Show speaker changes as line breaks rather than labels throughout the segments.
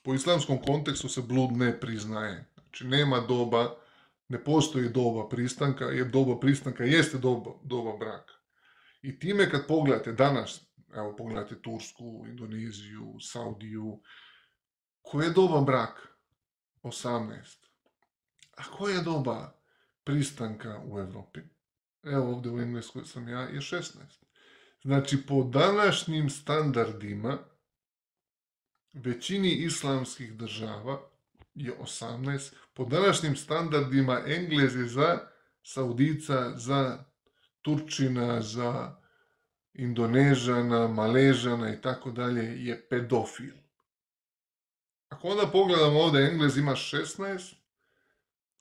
Po islamskom kontekstu se blud ne priznaje. Znači nema doba, ne postoji doba pristanka, jer doba pristanka jeste doba braka. I time kad pogledate danas, evo pogledate Tursku, Indoneziju, Saudiju, koje je doba braka? 18. A koja je doba pristanka u Evropi? Evo ovdje u Engleskoj sam ja, je 16. Znači po današnjim standardima većini islamskih država je 18. Po današnjim standardima Englez je za Saudica, za Turčina, za Indonežana, Maležana i tako dalje je pedofil. Ako onda pogledamo ovdje, Englez ima 16,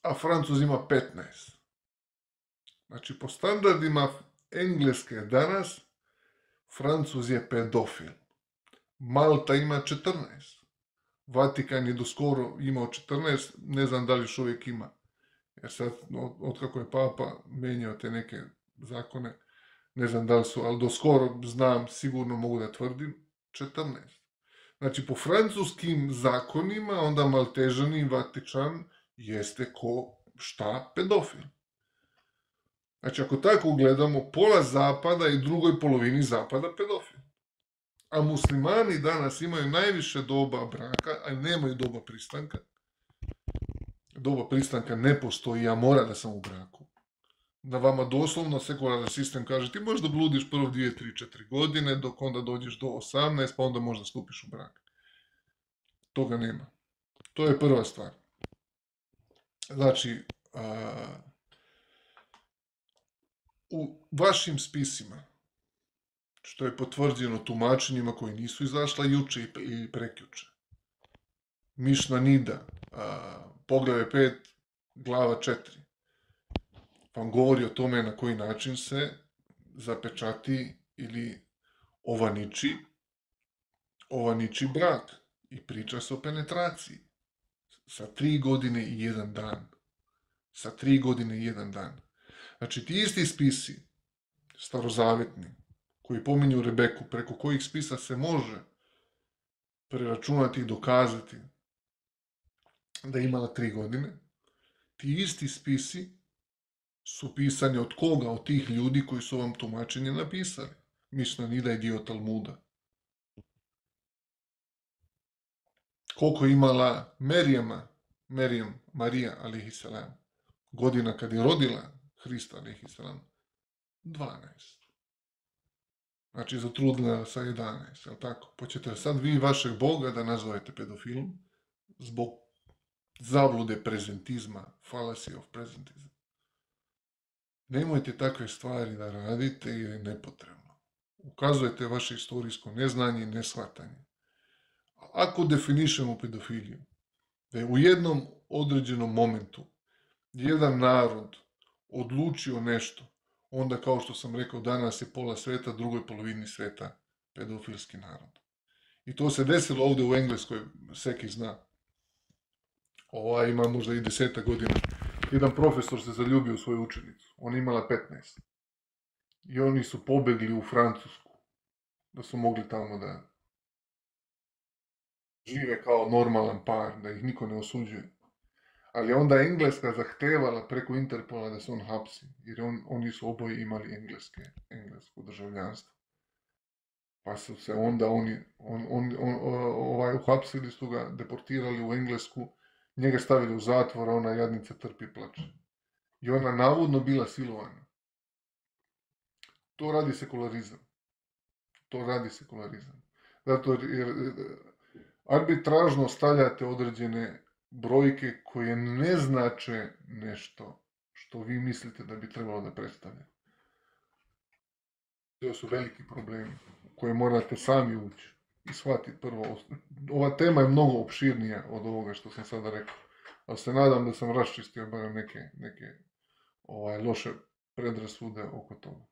a Francuz ima 15. Znači, po standardima Engleske danas, Francuz je pedofil. Malta ima 14. Vatikan je doskoro imao 14, ne znam da li još uvijek ima. Jer sad, otkako je Papa menjao te neke zakone, ne znam da li su, ali doskoro znam, sigurno mogu da tvrdim, 14. Znači, po francuskim zakonima, onda Maltežani, Vatičan, jeste ko šta pedofil. Znači, ako tako gledamo, pola zapada i drugoj polovini zapada pedofil. A muslimani danas imaju najviše doba braka, a nemaju doba pristanka. Doba pristanka ne postoji, ja mora da sam u braku. Da vama doslovno sekularni sistem kaže ti možda bludiš prvo 2, 3, 4 godine, dok onda dođeš do 18, pa onda možda stupiš u brak. Toga nema. To je prva stvar. Znači, u vašim spisima, što je potvrđeno tumačenjima koji nisu izašla juče i prekjuče, Mišna Nida, poglavlje 5, glava 4, vam govori o tome na koji način se zapečati ili ovaniči brak i priča se o penetraciji sa 3 godine i 1 dan. Sa 3 godine i 1 dan. Znači, ti isti spisi, starozavetni, koji pominju Rebeku, preko kojih spisa se može preračunati i dokazati da je imala 3 godine, ti isti spisi su pisani od koga? Od tih ljudi koji su vam tumačenje napisali. Mišna Nida je dio Talmuda. Koliko je imala Merijem, Marija, alejhiselam, godina kad je rodila Hrista, alejhiselam? 12. Znači, zatrudnila sa 11, je li tako? Hoćete sad vi vašeg Boga da nazovete pedofilom zbog zablude prezentizma, fallacy of presentism. Nemojte takve stvari da radite jer je nepotrebno. Ukazujete vaše istorijsko neznanje i neshvatanje. Ako definišemo pedofiliju, da je u jednom određenom momentu jedan narod odlučio nešto, onda, kao što sam rekao, danas je pola sveta, drugoj polovini sveta pedofilski narod. I to se desilo ovdje u Engleskoj, Seki zna. Ima možda i 10 godina. Jedan profesor se zaljubio u svoju učenicu. Ona imala 15. I oni su pobegli u Francusku, da su mogli tamo da žive kao normalan par, da ih niko ne osuđuje. Ali onda Engleska zahtevala preko Interpola da se on hapsi, jer oni su oboje imali englesko državljanstvo. Pa su se onda uhapsili su ga, deportirali u Englesku, njega stavili u zatvor, a ona jadnica trpi i plače. I ona navodno bila silovana. To radi sekularizam. Zato jer arbitražno stavljate određene brojke koje ne znače nešto što vi mislite da bi trebalo da predstavlja. To su veliki problemi u koje morate sami ući i shvatiti prvo. Ova tema je mnogo opširnija od ovoga što sam sada rekao, ali se nadam da sam raščistio barem neke loše predrasude oko toga.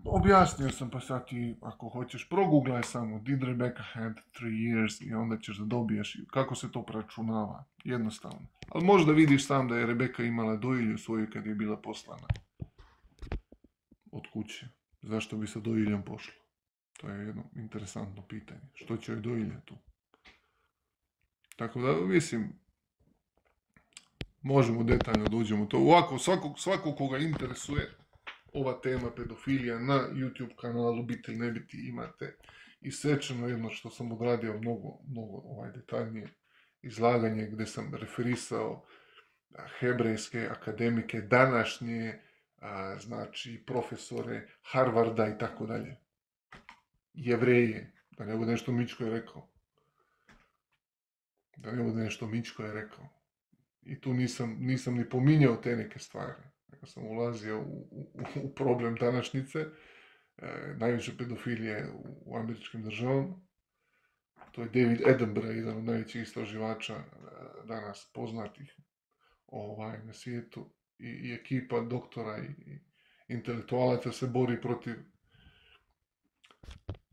Objasnio sam, pa sad ti, ako hoćeš, proguglaj samo Did Rebecca had 3 years i onda ćeš da dobiješ kako se to preračunava. Jednostavno. Ali možda vidiš sam da je Rebeka imala dojilju svoju kad je bila poslana od kuće. Zašto bi sa dojiljom pošlo? To je jedno interesantno pitanje. Što će joj dojilja tu? Tako da, mislim, možemo detaljno da uđemo u to. Ovako, svako koga interesuje ova tema pedofilija na YouTube kanalu Biti ili ne biti imate isečeno jedno što sam odradio mnogo detaljnije izlaganje gdje sam referisao hebrejske akademike današnje, znači profesore Harvarda i tako dalje. Jevreje, da ne bude nešto Mičko je rekao. I tu nisam ni pominjao te neke stvari. Nego sam ulazio u problem današnjice, najviše pedofilije u američkim državama. To je David Attenborough, jedan od najvećih istraživača danas poznatih na svijetu. I ekipa doktora i intelektualaca se bori protiv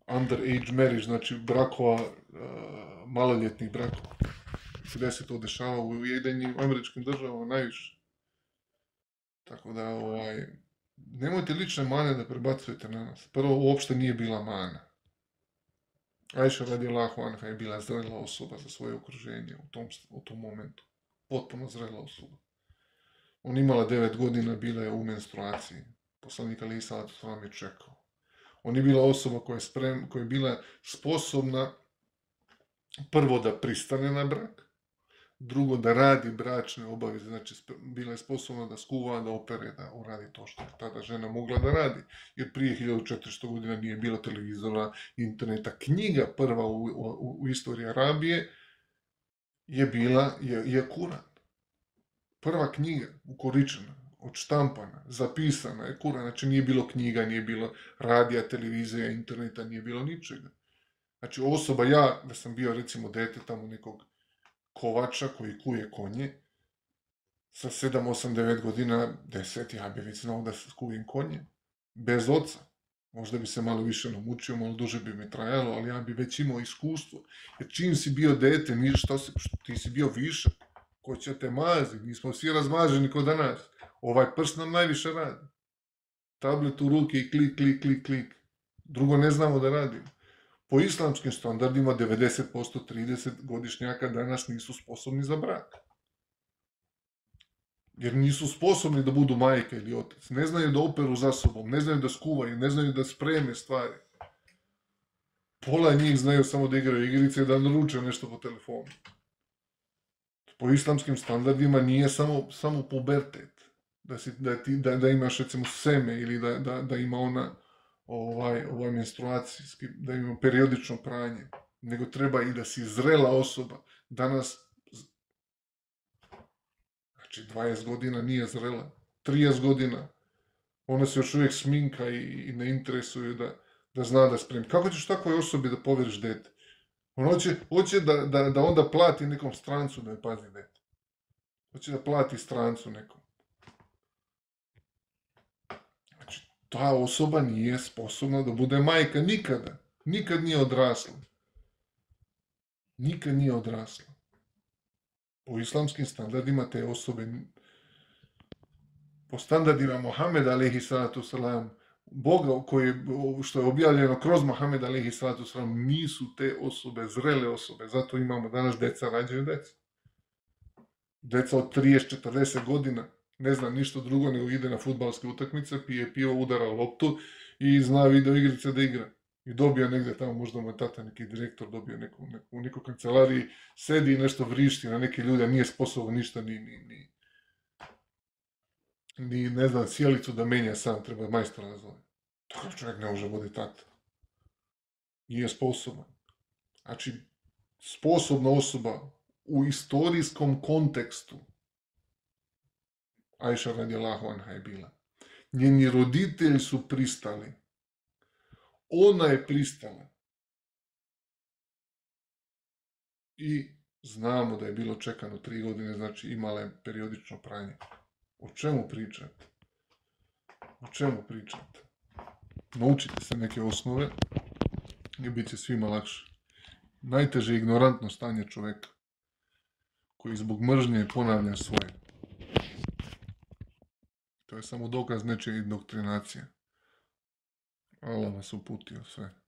underage marriage, znači brakova, maloljetnih brakova. Gdje se to dešava u Ujedinjenim američkim državama najviše. Tako da, nemojte lične mane da prebacujete na nas. Prvo, uopšte nije bila mana. Ajša radijallahu anha je bila zrela osoba za svoje okruženje u tom momentu. Potpuno zrela osoba. On imala 9 godina, bila je u menstruaciji. Poslanik alejhi salatu vesselam je čekao. On je bila osoba koja je bila sposobna prvo da pristane na brak, drugo da radi bračne obaveze, znači bila je sposobna da skuva, da opere, da uradi to što je tada žena mogla da radi. Jer prije 1400 godina nije bilo televizora, interneta. Knjiga prva u istoriji Arabije je bila Kuran. Prva knjiga ukoričena, odštampana, zapisana je Kuran. Znači nije bilo knjiga, nije bilo radija, televizija, interneta, nije bilo ničega. Znači osoba, ja da sam bio recimo dete tamo nekog kovača koji kuje konje, sa 7, 8, 9 godina, 10, ja bi već znao da kujem konje, bez oca. Možda bi se malo više namučio, malo duže bi mi trajalo, ali ja bi već imao iskustvo. Jer čim si bio dete, ti si bio višak, ko će te mazi, nismo svi razmaženi kod danas. Ovaj prst nam najviše radi. Tablet u ruke i klik, klik, klik, klik. Drugo ne znamo da radimo. Po islamskim standardima 90%, 30 godišnjaka danas nisu sposobni za brak. Jer nisu sposobni da budu majka ili otac. Ne znaju da operu za sobom, ne znaju da skuvaju, ne znaju da spreme stvari. Pola njih znaju samo da igraju igrice i da naruče nešto po telefonu. Po islamskim standardima nije samo pubertet. Da imaš recimo seme ili da ima ona menstruacijski, da ima periodično pranje, nego treba i da si zrela osoba. Danas, znači 20 godina nije zrela, 30 godina, ona se još uvijek sminka i ne interesuju da zna da spremi. Kako ćeš takvoj osobi da poveriš dete? On hoće da onda plati nekom strancu da je pazi dete. Hoće da plati strancu nekom. Ta osoba nije sposobna da bude majka nikada. Nikad nije odrasla. Nikad nije odrasla. Po islamskim standardima te osobe, po standardima Mohameda alejhi salatu selam, Boga što je objavljeno kroz Mohameda alejhi salatu selam, nisu te osobe zrele osobe. Zato imamo danas deca rađaju deca. Deca od 30-40 godina ne zna ništa drugo nego ide na fudbalske utakmice, pije pivo, udara loptu i zna video igrice da igra. I dobija negde tamo, možda moj tata, neki direktor, dobio u nekoj kancelariji, sedi i nešto vrišti na neke ljude, nije sposoban ništa, ni ne znam, sjelicu da menja sam, treba majstora da zove. Takav čovjek ne može bude tata. Nije sposoban. Znači, sposobna osoba u istorijskom kontekstu Ajša radijallahu anha je bila. Njeni roditelji su pristali. Ona je pristala. I znamo da je bilo čekano 3 godine, znači imala je periodično pranje. O čemu pričate? O čemu pričate? Naučite se neke osnove i bit će svima lakše. Najteže je ignorantno stanje čoveka koji zbog mržnje ponavlja svoje. To je samo dokaz nečije indoktrinacije. Allah vas uputio sve.